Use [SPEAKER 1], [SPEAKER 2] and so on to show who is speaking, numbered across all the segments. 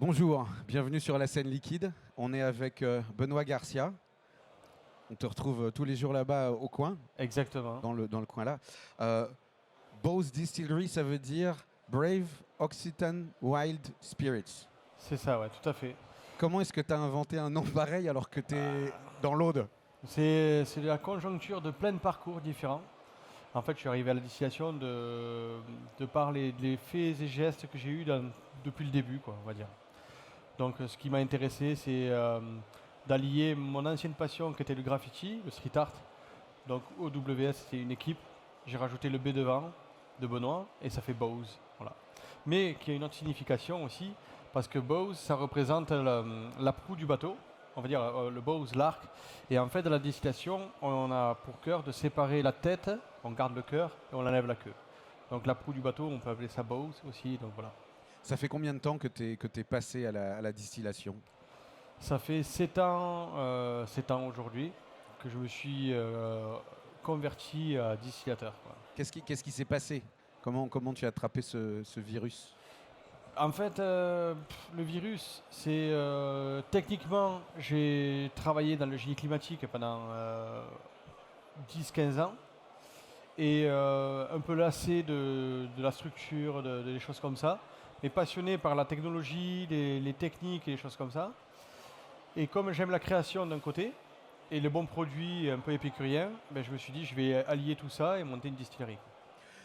[SPEAKER 1] Bonjour, bienvenue sur la scène liquide. On est avec Benoît Garcia. On te retrouve tous les jours là-bas au coin,
[SPEAKER 2] Exactement.
[SPEAKER 1] dans le coin là. Bose Distillery, ça veut dire Brave Occitan Wild Spirits.
[SPEAKER 2] C'est ça, ouais, tout à fait.
[SPEAKER 1] Comment est-ce que tu as inventé un nom pareil alors que tu es dans l'Aude?
[SPEAKER 2] C'est la conjoncture de plein de parcours différents. En fait, je suis arrivé à la distillation de par les faits et gestes que j'ai eus depuis le début, quoi, on va dire. Donc, ce qui m'a intéressé, c'est d'allier mon ancienne passion qui était le graffiti, le street art. Donc, OWS, c'était une équipe. J'ai rajouté le B devant, de Benoît, et ça fait Bose. Voilà. Mais qui a une autre signification aussi, parce que Bose, ça représente la proue du bateau, on va dire le Bose, l'arc. Et en fait, dans la distillation, on a pour cœur de séparer la tête, on garde le cœur et on enlève la queue. Donc la proue du bateau, on peut appeler ça Bose aussi. Donc voilà.
[SPEAKER 1] Ça fait combien de temps que tu es passé à la distillation?
[SPEAKER 2] Ça fait 7 ans aujourd'hui que je me suis converti à distillateur, quoi.
[SPEAKER 1] Qu'est-ce qui s'est passé? Comment tu as attrapé ce virus?
[SPEAKER 2] En fait, le virus, c'est techniquement, j'ai travaillé dans le génie climatique pendant 10-15 ans et un peu lassé de la structure, des choses comme ça, mais passionné par la technologie, les techniques et les choses comme ça. Et comme j'aime la création d'un côté et le bon produit un peu épicurien, ben, je me suis dit je vais allier tout ça et monter une distillerie.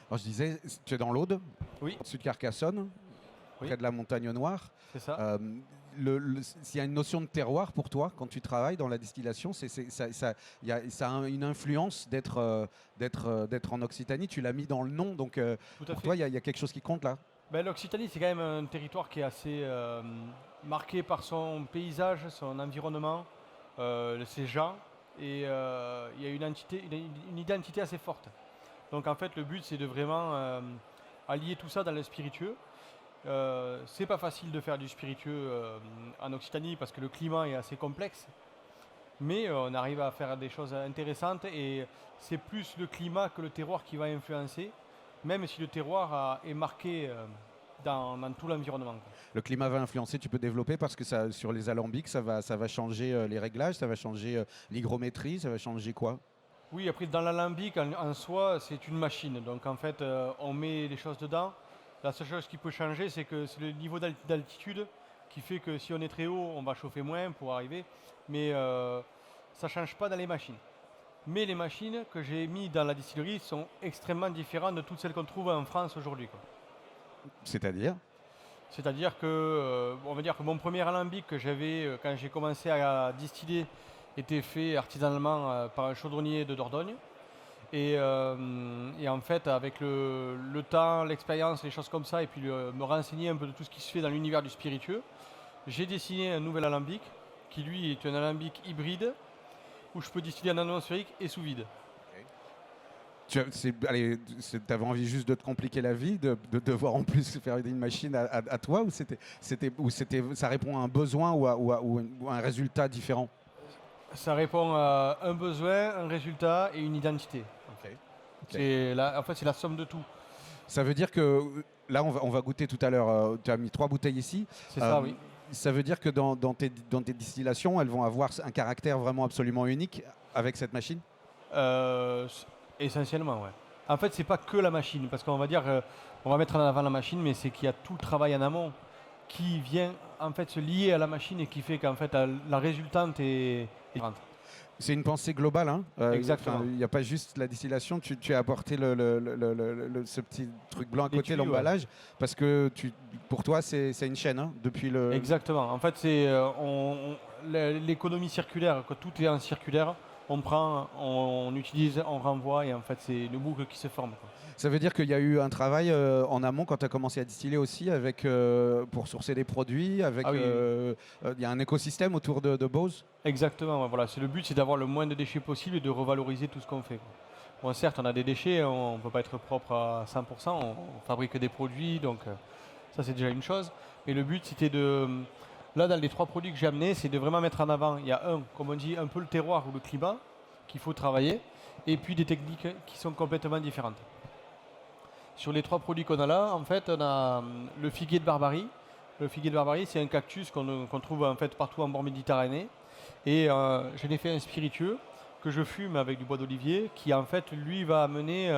[SPEAKER 1] Alors je disais, tu es dans l'Aude,
[SPEAKER 2] Oui,
[SPEAKER 1] au sud de Carcassonne,
[SPEAKER 2] oui,
[SPEAKER 1] près de la montagne Noire.
[SPEAKER 2] c'est ça.
[SPEAKER 1] S'il y a une notion de terroir pour toi quand tu travailles dans la distillation, ça a une influence d'être en Occitanie. Tu l'as mis dans le nom, donc
[SPEAKER 2] Tout à
[SPEAKER 1] pour
[SPEAKER 2] fait.
[SPEAKER 1] toi, il y a quelque chose qui compte là.
[SPEAKER 2] Ben, l'Occitanie, c'est quand même un territoire qui est assez marqué par son paysage, son environnement, ses gens, et il y a une identité assez forte. Donc en fait, le but, c'est de vraiment allier tout ça dans le spiritueux. C'est pas facile de faire du spiritueux en Occitanie parce que le climat est assez complexe, mais on arrive à faire des choses intéressantes et c'est plus le climat que le terroir qui va influencer, même si le terroir est marqué dans tout l'environnement, quoi.
[SPEAKER 1] Le climat va influencer, tu peux développer parce que sur les alambics, ça va changer les réglages, ça va changer l'hygrométrie, ça va changer quoi?
[SPEAKER 2] Oui, après dans l'alambic en soi, c'est une machine, donc en fait on met les choses dedans. La seule chose qui peut changer, c'est que c'est le niveau d'altitude qui fait que si on est très haut, on va chauffer moins pour arriver, mais ça ne change pas dans les machines. Mais les machines que j'ai mis dans la distillerie sont extrêmement différentes de toutes celles qu'on trouve en France aujourd'hui, quoi.
[SPEAKER 1] C'est-à-dire?
[SPEAKER 2] C'est-à-dire que, on va dire que mon premier alambic que j'avais quand j'ai commencé à distiller était fait artisanalement par un chaudronnier de Dordogne. Et en fait, avec le temps, l'expérience, les choses comme ça, et puis me renseigner un peu de tout ce qui se fait dans l'univers du spiritueux, j'ai dessiné un nouvel alambic qui lui est un alambic hybride où je peux distiller en atmosphérique et sous vide.
[SPEAKER 1] Allez, t'avais envie juste de te compliquer la vie, de devoir en plus faire une machine à toi, ça répond à un besoin ou à un résultat différent?
[SPEAKER 2] Ça répond à un besoin, un résultat et une identité.
[SPEAKER 1] Ok.
[SPEAKER 2] En fait, c'est la somme de tout.
[SPEAKER 1] Ça veut dire que là, on va goûter tout à l'heure. Tu as mis 3 bouteilles ici.
[SPEAKER 2] C'est ça, oui.
[SPEAKER 1] Ça veut dire que dans tes distillations, elles vont avoir un caractère vraiment absolument unique avec cette machine?
[SPEAKER 2] Euh, Essentiellement, ouais. En fait, c'est pas que la machine, parce qu'on va dire, on va mettre en avant la machine, mais c'est qu'il y a tout le travail en amont qui vient en fait se lier à la machine et qui fait qu'en fait la résultante est différente.
[SPEAKER 1] C'est une pensée globale, hein.
[SPEAKER 2] Exactement.
[SPEAKER 1] Il n'y a pas juste la distillation. Tu as apporté ce petit truc blanc à
[SPEAKER 2] Les
[SPEAKER 1] côté,
[SPEAKER 2] tuyaux,
[SPEAKER 1] l'emballage, parce que pour toi, c'est une chaîne, hein, depuis le.
[SPEAKER 2] Exactement. En fait, c'est l'économie circulaire, que tout est en circulaire. On prend, on utilise, on renvoie, et en fait, c'est une boucle qui se forme, quoi.
[SPEAKER 1] Ça veut dire qu'il y a eu un travail en amont quand tu as commencé à distiller aussi, pour sourcer des produits,
[SPEAKER 2] Ah oui,
[SPEAKER 1] il y a un écosystème autour de Bose.
[SPEAKER 2] exactement. Ouais, voilà. Le but, c'est d'avoir le moins de déchets possible et de revaloriser tout ce qu'on fait, quoi. Bon, certes, on a des déchets, on ne peut pas être propre à 100%, on fabrique des produits, donc ça, c'est déjà une chose. Mais le but, c'était de. Là, dans les 3 produits que j'ai amenés, c'est de vraiment mettre en avant. Il y a comme on dit, un peu le terroir ou le climat qu'il faut travailler, et puis des techniques qui sont complètement différentes. Sur les 3 produits qu'on a là, en fait, on a le figuier de Barbarie, Le figuier de Barbarie, c'est un cactus qu'on trouve en fait partout en bord méditerranéen. Et j'en ai fait un spiritueux que je fume avec du bois d'olivier qui en fait lui va amener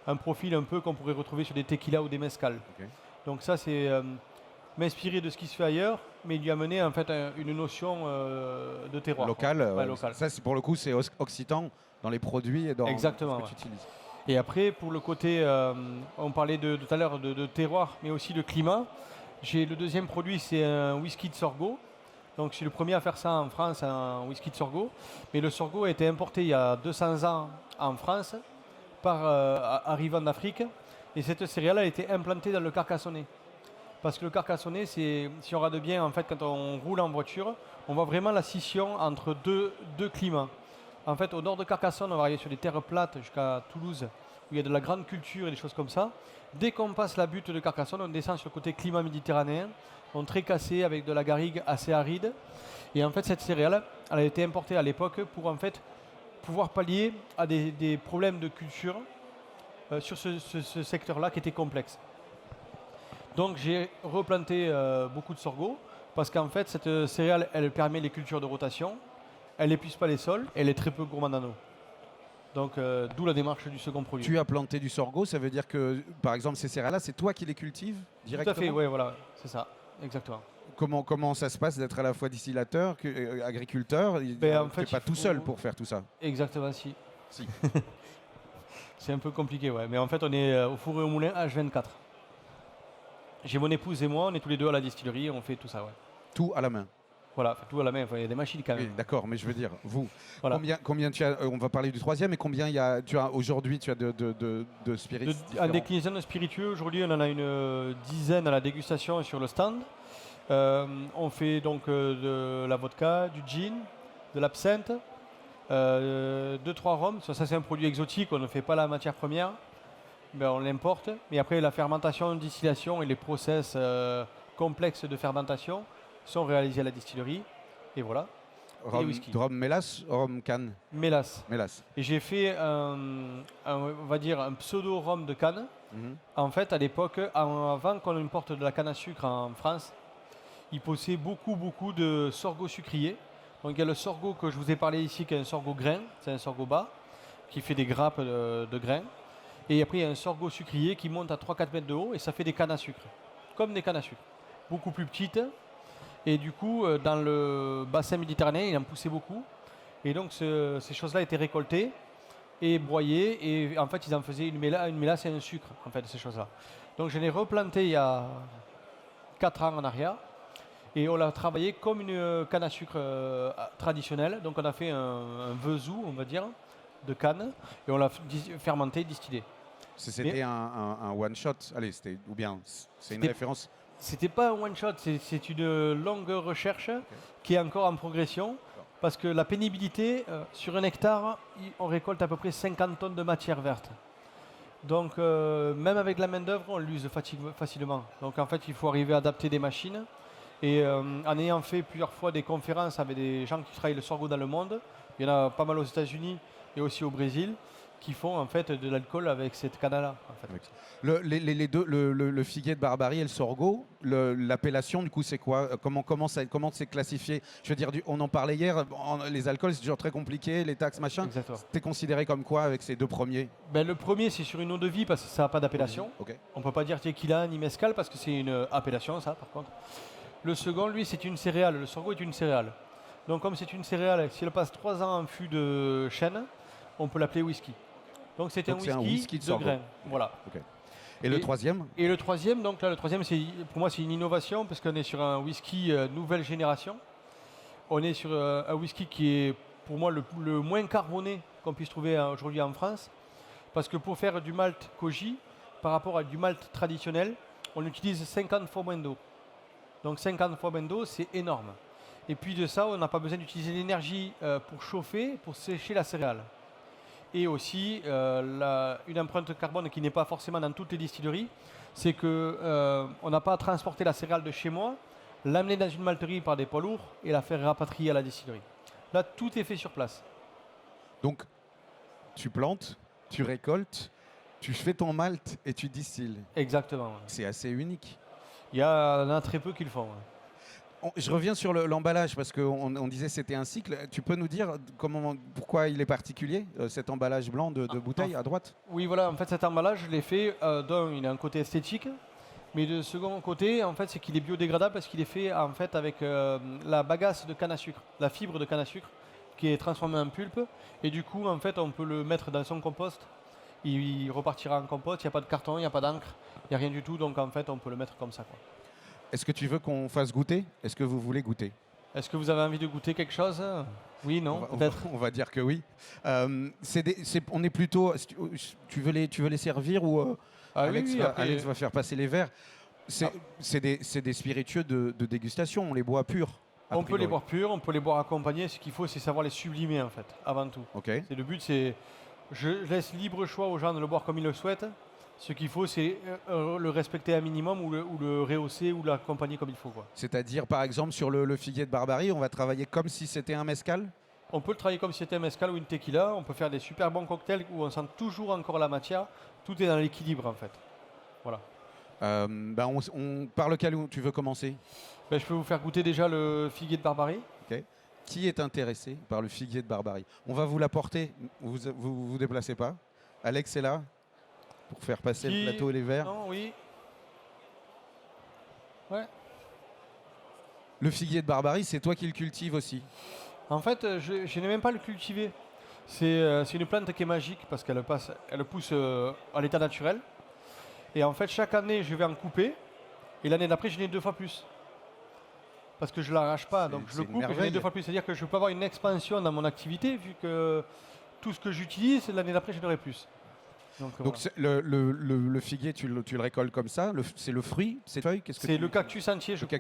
[SPEAKER 2] un profil un peu qu'on pourrait retrouver sur des tequilas ou des mezcal.
[SPEAKER 1] Ok.
[SPEAKER 2] Donc ça c'est m'inspirer de ce qui se fait ailleurs, mais lui amener en fait une notion de terroir.
[SPEAKER 1] Local,
[SPEAKER 2] Ouais, local.
[SPEAKER 1] ça c'est pour le coup c'est occitan dans les produits et dans
[SPEAKER 2] Exactement,
[SPEAKER 1] ce que
[SPEAKER 2] ouais.
[SPEAKER 1] tu utilises.
[SPEAKER 2] Et après, pour le côté, on parlait tout à l'heure de terroir, mais aussi de climat. J'ai le deuxième produit, c'est un whisky de sorgho. Donc je suis le premier à faire ça en France, un whisky de sorgho. Mais le sorgho a été importé il y a 200 ans en France, arrivant d'Afrique. Et cette céréale a été implantée dans le Carcassonnais. Parce que le Carcassonnais, si on regarde bien, en fait, quand on roule en voiture, on voit vraiment la scission entre deux climats. En fait, au nord de Carcassonne, on va arriver sur des terres plates jusqu'à Toulouse, où il y a de la grande culture et des choses comme ça. Dès qu'on passe la butte de Carcassonne, on descend sur le côté climat méditerranéen, donc très cassé, avec de la garrigue assez aride. Et en fait, cette céréale, elle a été importée à l'époque pour en fait pouvoir pallier à des problèmes de culture sur ce secteur-là qui était complexe. Donc j'ai replanté beaucoup de sorgho, parce qu'en fait, cette céréale, elle permet les cultures de rotation. Elle n'épuise pas les sols, elle est très peu gourmande en eau. Donc d'où la démarche du second produit.
[SPEAKER 1] Tu as planté du sorgho, ça veut dire que par exemple ces céréales-là, c'est toi qui les cultives directement?
[SPEAKER 2] Tout à fait, oui, voilà, c'est ça, exactement.
[SPEAKER 1] Comment ça se passe d'être à la fois distillateur, agriculteur?
[SPEAKER 2] Ben, en
[SPEAKER 1] Tu n'es
[SPEAKER 2] fait,
[SPEAKER 1] pas
[SPEAKER 2] il
[SPEAKER 1] tout
[SPEAKER 2] faut-
[SPEAKER 1] seul pour faire tout ça.
[SPEAKER 2] Exactement, si.
[SPEAKER 1] Si.
[SPEAKER 2] C'est un peu compliqué, ouais. Mais en fait, on est au four et au moulin H24. J'ai mon épouse et moi, on est tous les deux à la distillerie, on fait tout ça, ouais.
[SPEAKER 1] Tout à la main.
[SPEAKER 2] Voilà, fait tout à la main, enfin, il y a des machines quand
[SPEAKER 1] Oui,
[SPEAKER 2] même.
[SPEAKER 1] d'accord, mais je veux dire, vous,
[SPEAKER 2] Voilà.
[SPEAKER 1] combien tu as, on va parler du troisième, et combien tu as aujourd'hui, tu as de spirits
[SPEAKER 2] En
[SPEAKER 1] différents?
[SPEAKER 2] déclinaison de spiritueux, aujourd'hui, on en a une dizaine à la dégustation sur le stand. On fait donc de la vodka, du gin, de l'absinthe, 2-3 rhums. Ça, c'est un produit exotique, on ne fait pas la matière première, ben, on l'importe. Mais après, la fermentation, distillation et les process complexes de fermentation sont réalisés à la distillerie. Et voilà,
[SPEAKER 1] Rhum,
[SPEAKER 2] whisky.
[SPEAKER 1] rhum mélasse, rhum canne,
[SPEAKER 2] mélasse.
[SPEAKER 1] mélasse.
[SPEAKER 2] Et j'ai fait on va dire un pseudo rhum de canne.
[SPEAKER 1] Mhm.
[SPEAKER 2] En fait, à l'époque, avant qu'on importe de la canne à sucre en France, ils possédaient beaucoup de sorgho sucrier. Donc il y a le sorgho que je vous ai parlé ici, qui est un sorgho grain, c'est un sorgho bas, qui fait des grappes de grains. Et après, il y a un sorgho sucrier qui monte à 3-4 mètres de haut et ça fait des cannes à sucre, comme des cannes à sucre, beaucoup plus petites. Et du coup, dans le bassin méditerranéen, il en poussait beaucoup. Et donc, ces choses-là étaient récoltées et broyées. Et en fait, ils en faisaient une mélasse et un sucre, en fait, de ces choses-là. Donc, je l'ai replanté il y a 4 ans en arrière. Et on l'a travaillé comme une canne à sucre traditionnelle. Donc, on a fait un vesou, on va dire, de canne. Et on l'a fermenté, distillé.
[SPEAKER 1] C'était un one shot. Allez, ou bien c'est une
[SPEAKER 2] C'était-
[SPEAKER 1] référence.
[SPEAKER 2] C'était pas un one shot, c'est une longue recherche qui est encore en progression. Parce que la pénibilité, sur un hectare, on récolte à peu près 50 tonnes de matière verte. Donc même avec la main-d'œuvre, on l'use facilement. Donc en fait, il faut arriver à adapter des machines. Et en ayant fait plusieurs fois des conférences avec des gens qui travaillent le sorgho dans le monde, il y en a pas mal aux États-Unis et aussi au Brésil, qui font en fait de l'alcool avec cette canne-là. En fait.
[SPEAKER 1] Les deux, le figuier de Barbarie et le sorgho, l'appellation du coup c'est quoi? Comment c'est classifié? Je veux dire, on en parlait hier, les alcools c'est toujours très compliqué, les taxes machin.
[SPEAKER 2] Exactement.
[SPEAKER 1] T'es considéré comme quoi avec ces deux premiers?
[SPEAKER 2] Ben, le premier, c'est sur une eau de vie parce que ça n'a pas d'appellation.
[SPEAKER 1] Ok.
[SPEAKER 2] On ne peut pas dire tequila ni mezcal parce que c'est une appellation, ça, par contre. Le second, lui, c'est une céréale. Le sorgho est une céréale. Donc, comme c'est une céréale, si elle passe 3 ans en fût de chêne, on peut l'appeler whisky. Donc, c'est un whisky
[SPEAKER 1] de
[SPEAKER 2] de
[SPEAKER 1] sorgho.
[SPEAKER 2] grain. Voilà.
[SPEAKER 1] Ok. Et le troisième?
[SPEAKER 2] Et le troisième, donc là, le troisième, pour moi, c'est une innovation parce qu'on est sur un whisky nouvelle génération. On est sur un whisky qui est, pour moi, le moins carboné qu'on puisse trouver aujourd'hui en France. Parce que pour faire du malt koji, par rapport à du malt traditionnel, on utilise 50 fois moins d'eau. Donc 50 fois moins d'eau, c'est énorme. Et puis de ça, on n'a pas besoin d'utiliser l'énergie pour chauffer, pour sécher la céréale. Et aussi, une empreinte carbone qui n'est pas forcément dans toutes les distilleries, c'est qu'on n'a pas à transporter la céréale de chez moi, l'amener dans une malterie par des poids lourds et la faire rapatrier à la distillerie. Là, tout est fait sur place.
[SPEAKER 1] Donc tu plantes, tu récoltes, tu fais ton malt et tu distilles.
[SPEAKER 2] Exactement. Ouais.
[SPEAKER 1] C'est assez unique.
[SPEAKER 2] Il y en a très peu qui le font. Ouais.
[SPEAKER 1] Je reviens sur l'emballage parce qu'on disait c'était un cycle. Tu peux nous dire pourquoi il est particulier, cet emballage blanc de bouteille à droite?
[SPEAKER 2] Oui, voilà, en fait cet emballage, je l'ai fait, d'un, il a un côté esthétique, mais de second côté, en fait, c'est qu'il est biodégradable parce qu'il est fait en fait avec la bagasse de canne à sucre, la fibre de canne à sucre qui est transformée en pulpe, et du coup, en fait, on peut le mettre dans son compost. Il repartira en compost, il n'y a pas de carton, il n'y a pas d'encre, il n'y a rien du tout, donc en fait, on peut le mettre comme ça, quoi.
[SPEAKER 1] Est-ce que tu veux qu'on fasse goûter? Est-ce que vous voulez goûter?
[SPEAKER 2] Est-ce que vous avez envie de goûter quelque chose? Oui, non, peut-être.
[SPEAKER 1] On va dire que oui. On est plutôt. Tu veux les servir ou Alex,
[SPEAKER 2] oui, après,
[SPEAKER 1] Alex va faire passer les verres. C'est des spiritueux de dégustation. On les boit purs.
[SPEAKER 2] On peut les boire purs, on peut les boire accompagnés. Ce qu'il faut, c'est savoir les sublimer en fait, avant tout.
[SPEAKER 1] Ok.
[SPEAKER 2] Le but, c'est je laisse libre choix aux gens de le boire comme ils le souhaitent. Ce qu'il faut, c'est le respecter un minimum ou le rehausser ou l'accompagner comme il faut, quoi.
[SPEAKER 1] C'est-à-dire, par exemple, sur le figuier de Barbarie, on va travailler comme si c'était un mezcal?
[SPEAKER 2] On peut le travailler comme si c'était un mezcal ou une tequila. On peut faire des super bons cocktails où on sent toujours encore la matière. Tout est dans l'équilibre en fait. Voilà.
[SPEAKER 1] Par lequel tu veux commencer?
[SPEAKER 2] Je peux vous faire goûter déjà le figuier de Barbarie.
[SPEAKER 1] Okay. Qui est intéressé par le figuier de Barbarie? On va vous l'apporter. Vous déplacez pas. Alex est là pour faire passer le plateau et les verres.
[SPEAKER 2] Non, oui. Ouais.
[SPEAKER 1] Le figuier de Barbarie, c'est toi qui le cultives aussi?
[SPEAKER 2] En fait, je n'ai même pas le cultiver. C'est une plante qui est magique parce qu'elle pousse à l'état naturel. Et en fait, chaque année, je vais en couper. Et l'année d'après, je n'ai 2 fois plus. Parce que je ne l'arrache pas. Donc je le coupe et j'en ai 2 fois plus. C'est-à-dire que je peux avoir une expansion dans mon activité vu que tout ce que j'utilise, l'année d'après, je l'aurai plus. Donc
[SPEAKER 1] voilà. Le figuier, tu le récoltes comme ça? C'est le fruit? C'est feuille?
[SPEAKER 2] C'est le cactus entier. Je coupe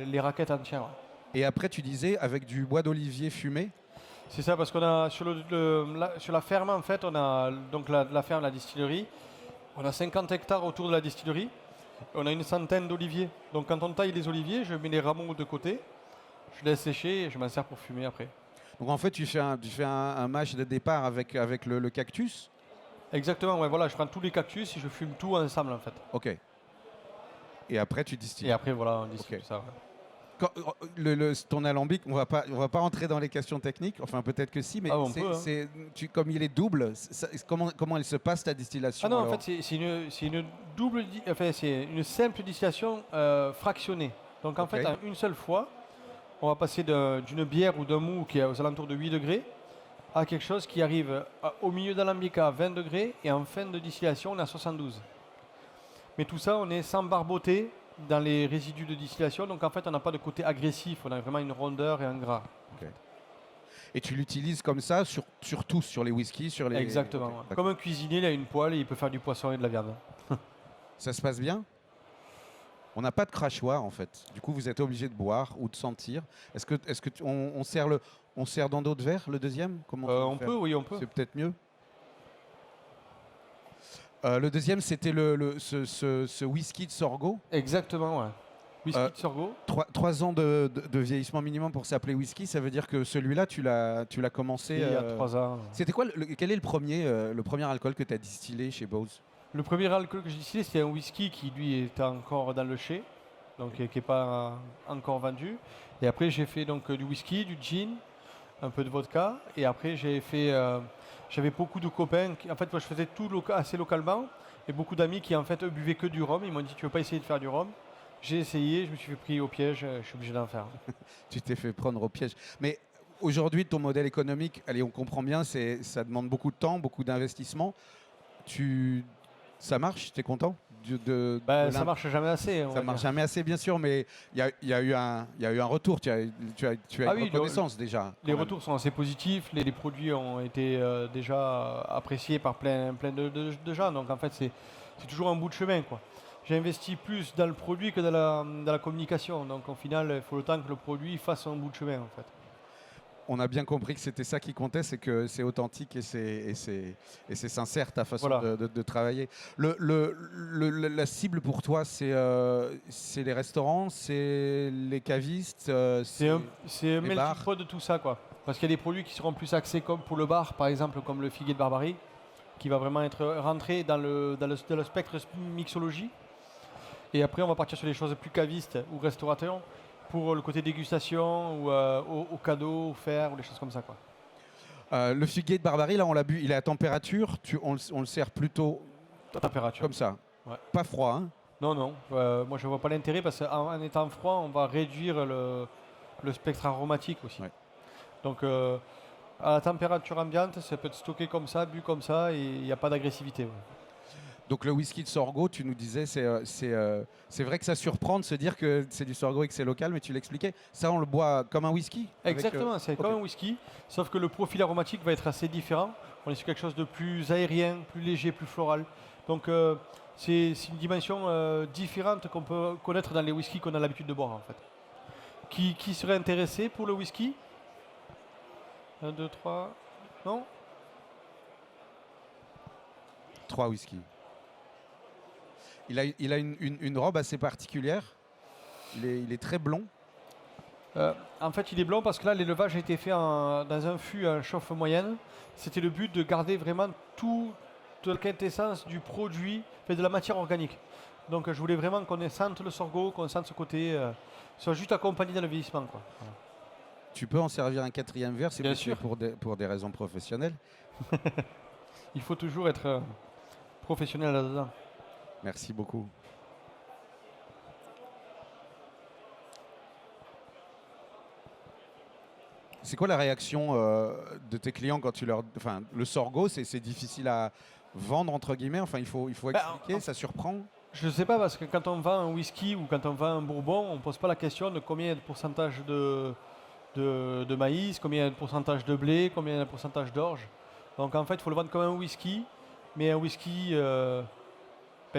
[SPEAKER 2] les raquettes entières. Ouais.
[SPEAKER 1] Et après, tu disais, avec du bois d'olivier fumé?
[SPEAKER 2] C'est ça, parce qu'on a sur la ferme, en fait, on a donc la ferme, la distillerie. On a 50 hectares autour de la distillerie. On a une centaine d'oliviers. Donc quand on taille les oliviers, je mets les rameaux de côté, je laisse sécher et je m'en sers pour fumer après.
[SPEAKER 1] Donc en fait, tu fais un match de départ avec le cactus?
[SPEAKER 2] Exactement, ouais, voilà, je prends tous les cactus et je fume tout ensemble en fait.
[SPEAKER 1] Ok. Et après, tu distilles.
[SPEAKER 2] Et après, voilà, on distille tout ça.
[SPEAKER 1] Ouais. Ton alambic, on va pas entrer dans les questions techniques, enfin peut-être que si, mais comme il est double, comment elle se passe ta distillation?
[SPEAKER 2] Ah non, alors? En fait c'est une simple distillation fractionnée. Donc en fait, en une seule fois, on va passer d'une bière ou d'un mou qui est aux alentours de 8 degrés à quelque chose qui arrive au milieu d'alambic à 20 degrés et en fin de distillation, on est à 72. Mais tout ça, on est sans barboter dans les résidus de distillation, donc en fait on n'a pas de côté agressif, on a vraiment une rondeur et un gras. Okay.
[SPEAKER 1] Et tu l'utilises comme ça sur tout, sur les whiskies, sur les...
[SPEAKER 2] Exactement. Okay. Comme un cuisinier, il a une poêle et il peut faire du poisson et de la viande.
[SPEAKER 1] Ça se passe bien? On n'a pas de crachoir en fait. Du coup, vous êtes obligé de boire ou de sentir. Est-ce que on sert dans d'autres verres le deuxième? Comment
[SPEAKER 2] on peut, oui, on peut.
[SPEAKER 1] C'est peut-être mieux. Le deuxième, c'était ce whisky de Sorgho.
[SPEAKER 2] Exactement, ouais. Whisky de Sorgho.
[SPEAKER 1] 3 ans de vieillissement minimum pour s'appeler whisky, ça veut dire que celui-là, tu l'as commencé...
[SPEAKER 2] Il y a 3 ans.
[SPEAKER 1] C'était quoi quel est le premier alcool que tu as distillé chez Bose?
[SPEAKER 2] Le premier alcool que j'ai distillé, c'était un whisky qui, lui, était encore dans le chai, donc qui n'est pas encore vendu. Et après, j'ai fait donc du whisky, du gin, un peu de vodka. Et après, j'avais beaucoup de copains. En fait, moi, je faisais tout assez localement. Et beaucoup d'amis qui, en fait, eux, buvaient que du rhum. Ils m'ont dit, tu veux pas essayer de faire du rhum? J'ai essayé, je me suis fait pris au piège. Je suis obligé d'en faire.
[SPEAKER 1] Tu t'es fait prendre au piège. Mais aujourd'hui, ton modèle économique, allez, on comprend bien, ça demande beaucoup de temps, beaucoup d'investissement. Ça marche? Tu es content?
[SPEAKER 2] Ça marche jamais assez.
[SPEAKER 1] Ça marche jamais assez, bien sûr, mais il y a eu un retour. Tu as une reconnaissance déjà.
[SPEAKER 2] Les retours sont assez positifs. Les produits ont été déjà appréciés par plein de gens. Donc en fait, c'est toujours un bout de chemin, quoi. J'ai investi plus dans le produit que dans la communication. Donc au final, il faut le temps que le produit fasse un bout de chemin, en fait.
[SPEAKER 1] On a bien compris que c'était ça qui comptait, c'est que c'est authentique et c'est sincère ta façon de travailler. La cible pour toi, c'est les restaurants, c'est les cavistes,
[SPEAKER 2] c'est un melting pot de tout ça, quoi. Parce qu'il y a des produits qui seront plus axés comme pour le bar, par exemple, comme le figuier de Barbarie, qui va vraiment être rentré dans le spectre mixologie. Et après, on va partir sur des choses plus cavistes ou restaurateurs pour le côté dégustation ou au cadeau, offert ou des choses comme ça, quoi.
[SPEAKER 1] Le figuier de Barbarie, là, on l'a bu, il est à température. On le sert plutôt
[SPEAKER 2] Température.
[SPEAKER 1] comme ça.
[SPEAKER 2] Ouais.
[SPEAKER 1] Pas froid, hein?
[SPEAKER 2] Non, non. Moi, je vois pas l'intérêt parce qu'en étant froid, on va réduire le spectre aromatique aussi. Ouais. Donc, à la température ambiante, ça peut être stocké comme ça, bu comme ça, et il n'y a pas d'agressivité. Ouais.
[SPEAKER 1] Donc le whisky de Sorgho, tu nous disais, c'est vrai que ça surprend de se dire que c'est du Sorgho et que c'est local, mais tu l'expliquais, ça on le boit comme un whisky?
[SPEAKER 2] Exactement, c'est comme un whisky, sauf que le profil aromatique va être assez différent. On est sur quelque chose de plus aérien, plus léger, plus floral. Donc c'est une dimension différente qu'on peut connaître dans les whiskies qu'on a l'habitude de boire en fait. Qui serait intéressé pour le whisky? 1, 2, 3, non?
[SPEAKER 1] 3 whiskies. Il a une robe assez particulière. Il est très blond.
[SPEAKER 2] En fait, il est blond parce que là, l'élevage a été fait dans un fût à chauffe moyenne. C'était le but de garder vraiment toute la quintessence du produit, de la matière organique. Donc, je voulais vraiment qu'on sente le sorgho, qu'on sente ce côté, soit juste accompagné dans le vieillissement, quoi. Voilà.
[SPEAKER 1] Tu peux en servir un 4e verre, c'est
[SPEAKER 2] bien sûr
[SPEAKER 1] pour des raisons professionnelles.
[SPEAKER 2] Il faut toujours être professionnel là-dedans.
[SPEAKER 1] Merci beaucoup. C'est quoi la réaction de tes clients quand tu leur... Enfin, le Sorgho, c'est difficile à vendre, entre guillemets. Enfin, il faut expliquer, ça surprend.
[SPEAKER 2] Je ne sais pas, parce que quand on vend un whisky ou quand on vend un bourbon, on ne pose pas la question de combien il y a de pourcentage de maïs, combien il y a de pourcentage de blé, combien il y a de pourcentage d'orge. Donc en fait, il faut le vendre comme un whisky, mais un whisky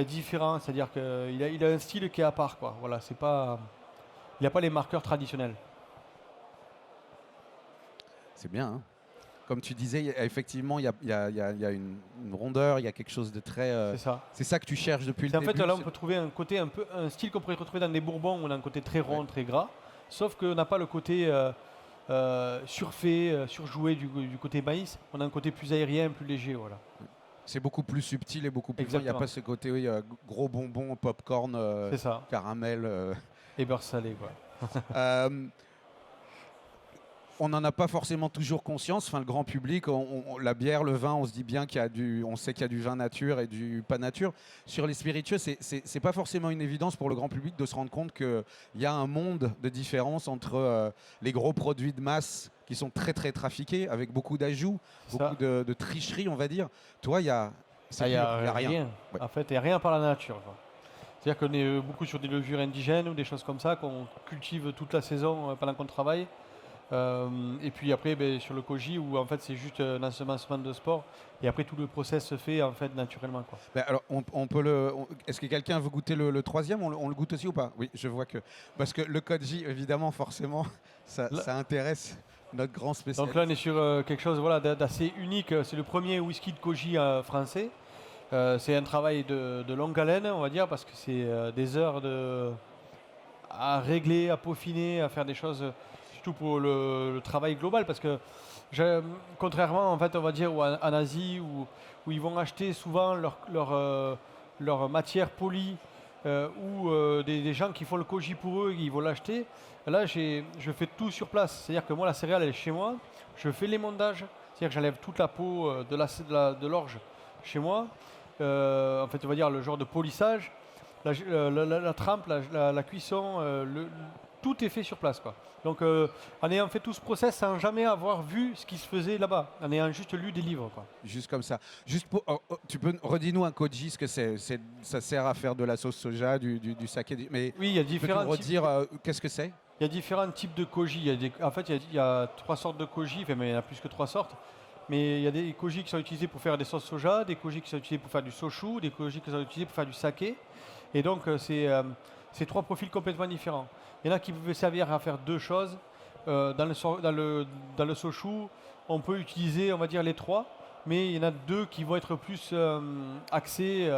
[SPEAKER 2] différent, c'est-à-dire qu'il a un style qui est à part, quoi. Voilà, c'est pas, il n'a pas les marqueurs traditionnels.
[SPEAKER 1] C'est bien, hein. Comme tu disais, effectivement, il y a une rondeur, il y a quelque chose de très...
[SPEAKER 2] c'est ça.
[SPEAKER 1] C'est ça que tu cherches depuis le début.
[SPEAKER 2] En fait, là, on peut trouver un style qu'on pourrait retrouver dans des bourbons, où on a un côté très rond, très gras, sauf qu'on n'a pas le côté surfait, surjoué du côté maïs. On a un côté plus aérien, plus léger, voilà.
[SPEAKER 1] C'est beaucoup plus subtil et beaucoup plus... Il n'y a pas ce côté gros bonbon, popcorn, caramel.
[SPEAKER 2] Et beurre salé, quoi.
[SPEAKER 1] On n'en a pas forcément toujours conscience. Enfin, le grand public, la bière, le vin, on se dit bien on sait qu'il y a du vin nature et du pas nature. Sur les spiritueux, c'est pas forcément une évidence pour le grand public de se rendre compte qu'il y a un monde de différence entre les gros produits de masse qui sont très très trafiqués, avec beaucoup d'ajouts, beaucoup de tricherie, on va dire. Toi, il y a
[SPEAKER 2] rien. Ouais. En fait, il n'y a rien par la nature, quoi. C'est-à-dire qu'on est beaucoup sur des levures indigènes ou des choses comme ça qu'on cultive toute la saison pendant qu'on travaille. Et puis après, sur le koji, où en fait c'est juste un ensemencement de sport, et après tout le process se fait en fait naturellement, quoi.
[SPEAKER 1] Alors on peut est-ce que quelqu'un veut goûter le 3e? On le goûte aussi ou pas? Oui, je vois que parce que le koji, évidemment, forcément, ça intéresse notre grand spécialiste.
[SPEAKER 2] Donc là, on est sur quelque chose, voilà, d'assez unique. C'est le premier whisky de koji français. C'est un travail de longue haleine, on va dire, parce que c'est des heures à régler, à peaufiner, à faire des choses. Pour le travail global, parce que contrairement en fait on va dire en Asie où ils vont acheter souvent leur matière polie ou des gens qui font le koji pour eux, ils vont l'acheter. Là je fais tout sur place, c'est-à-dire que moi la céréale elle est chez moi, je fais l'émondage, c'est-à-dire que j'enlève toute la peau de l'orge chez moi, en fait on va dire le genre de polissage, la trempe, la cuisson, tout est fait sur place, quoi. Donc en ayant fait tout ce process sans jamais avoir vu ce qui se faisait là-bas, en ayant juste lu des livres, quoi.
[SPEAKER 1] Juste comme ça. Juste tu peux redis-nous un koji, ce que ça sert à faire de la sauce soja, du saké. Mais
[SPEAKER 2] oui, il y a différents.
[SPEAKER 1] Tu peux redire qu'est-ce que c'est?
[SPEAKER 2] Il y a différents types de koji. En fait, il y a 3 sortes de koji, mais il y en a plus que 3 sortes. Mais il y a des koji qui sont utilisés pour faire des sauces soja, des koji qui sont utilisés pour faire du sochu, des koji qui sont utilisés pour faire du saké. Et donc c'est 3 profils complètement différents. Il y en a qui peuvent servir à faire 2 choses. Dans le sochu, on peut utiliser, on va dire, les 3, mais il y en a 2 qui vont être plus axés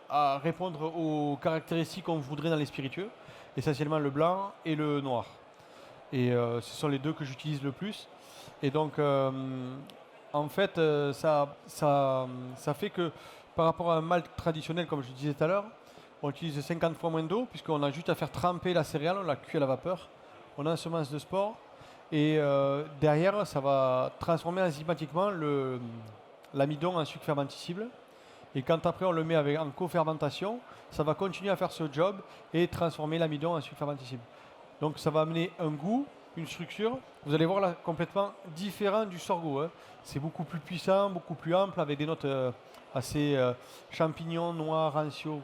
[SPEAKER 2] à répondre aux caractéristiques qu'on voudrait dans les spiritueux, essentiellement le blanc et le noir. Et ce sont les 2 que j'utilise le plus. Et donc, en fait, ça fait que par rapport à un malt traditionnel, comme je disais tout à l'heure, On utilise 50 fois moins d'eau puisqu'on a juste à faire tremper la céréale, on la cuit à la vapeur. On a un semence de sport et derrière, ça va transformer enzymatiquement l'amidon en sucre fermentescible. Et quand après on le met en co-fermentation, ça va continuer à faire ce job et transformer l'amidon en sucre fermentescible. Donc ça va amener un goût, une structure, vous allez voir là, complètement différent du sorgho. Hein. C'est beaucoup plus puissant, beaucoup plus ample, avec des notes assez champignons, noix, rancio.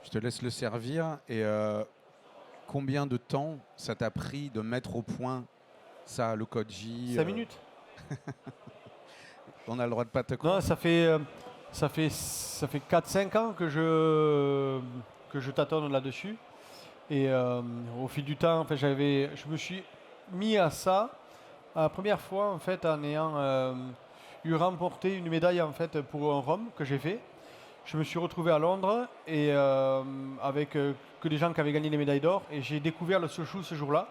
[SPEAKER 1] Je te laisse le servir. Et combien de temps ça t'a pris de mettre au point ça, le koji
[SPEAKER 2] 5 minutes.
[SPEAKER 1] On a le droit de pas te croire.
[SPEAKER 2] Non, ça fait 4-5 ans que je tâtonne là-dessus. Et au fil du temps, en fait, je me suis mis à ça la première fois en fait, en ayant eu remporté une médaille en fait, pour un rhum que j'ai fait. Je me suis retrouvé à Londres et avec que des gens qui avaient gagné les médailles d'or. Et j'ai découvert le sochou ce jour-là.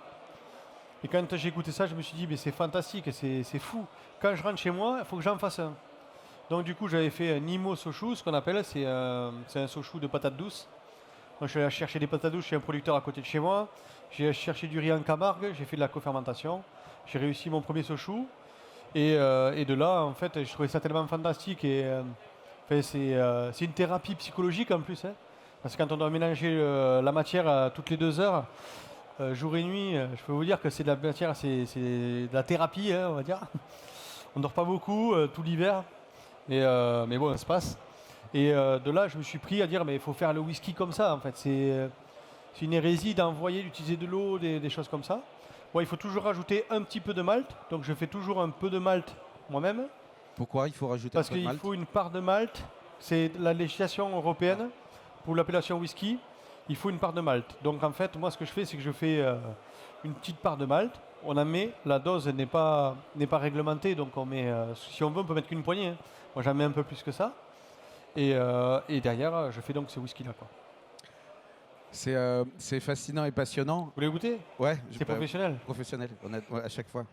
[SPEAKER 2] Et quand j'ai écouté ça, je me suis dit, mais c'est fantastique, c'est fou. Quand je rentre chez moi, il faut que j'en fasse un. Donc du coup, j'avais fait un Nimo sochou, ce qu'on appelle, c'est un sochou de patates douces. Donc je suis allé chercher des patates douces chez un producteur à côté de chez moi. J'ai cherché du riz en Camargue, j'ai fait de la co-fermentation. J'ai réussi mon premier sochou. Et de là, en fait, je trouvais ça tellement fantastique. Et c'est une thérapie psychologique en plus. Hein, parce que quand on doit mélanger la matière toutes les 2 heures, jour et nuit, je peux vous dire que c'est de la matière, c'est de la thérapie, hein, on va dire. On ne dort pas beaucoup tout l'hiver, mais bon, ça se passe. Et de là, je me suis pris à dire, mais il faut faire le whisky comme ça, en fait. C'est une hérésie d'envoyer, d'utiliser de l'eau, des choses comme ça. Bon, il faut toujours rajouter un petit peu de malt, donc je fais toujours un peu de malt moi-même.
[SPEAKER 1] Pourquoi il faut rajouter
[SPEAKER 2] Parce
[SPEAKER 1] un peu de
[SPEAKER 2] qu'il
[SPEAKER 1] malt?
[SPEAKER 2] faut une part de malt, c'est la législation européenne pour l'appellation whisky. Il faut une part de malt. Donc en fait, moi ce que je fais, c'est que je fais une petite part de malt. On en met, la dose n'est pas réglementée, donc on met, si on veut, on peut mettre qu'une poignée. Hein. Moi j'en mets un peu plus que ça. Et derrière, je fais donc ce whisky-là.
[SPEAKER 1] C'est fascinant et passionnant.
[SPEAKER 2] Vous voulez goûter?
[SPEAKER 1] Ouais.
[SPEAKER 2] C'est professionnel.
[SPEAKER 1] Professionnel, honnêtement, à chaque fois.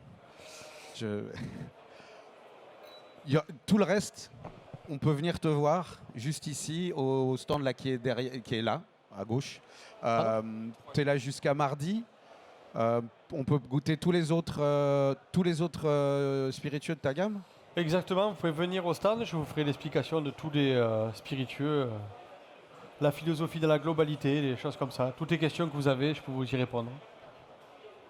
[SPEAKER 1] Tout le reste, on peut venir te voir juste ici, au stand là, qui est là, à gauche. Tu es là jusqu'à mardi. On peut goûter tous les autres spiritueux de ta gamme?
[SPEAKER 2] Exactement, vous pouvez venir au stand, je vous ferai l'explication de tous les spiritueux, la philosophie de la globalité, des choses comme ça. Toutes les questions que vous avez, je peux vous y répondre.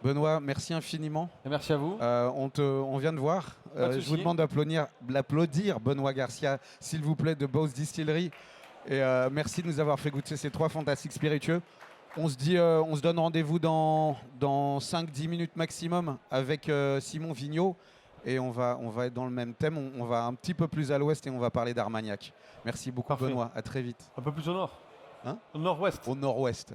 [SPEAKER 1] Benoît, merci infiniment.
[SPEAKER 2] Et merci à vous.
[SPEAKER 1] On vient de voir. Je vous demande d'applaudir Benoît Garcia, s'il vous plaît, de Bows Distillery. Et merci de nous avoir fait goûter ces 3 fantastiques spiritueux. On se donne rendez-vous dans 5-10 minutes maximum avec Simon Vigneault. Et on va être dans le même thème. On va un petit peu plus à l'ouest et on va parler d'Armagnac. Merci beaucoup. Parfait. Benoît. À très vite.
[SPEAKER 2] Un peu plus au nord.
[SPEAKER 1] Hein?
[SPEAKER 2] Au nord-ouest.
[SPEAKER 1] Au nord-ouest.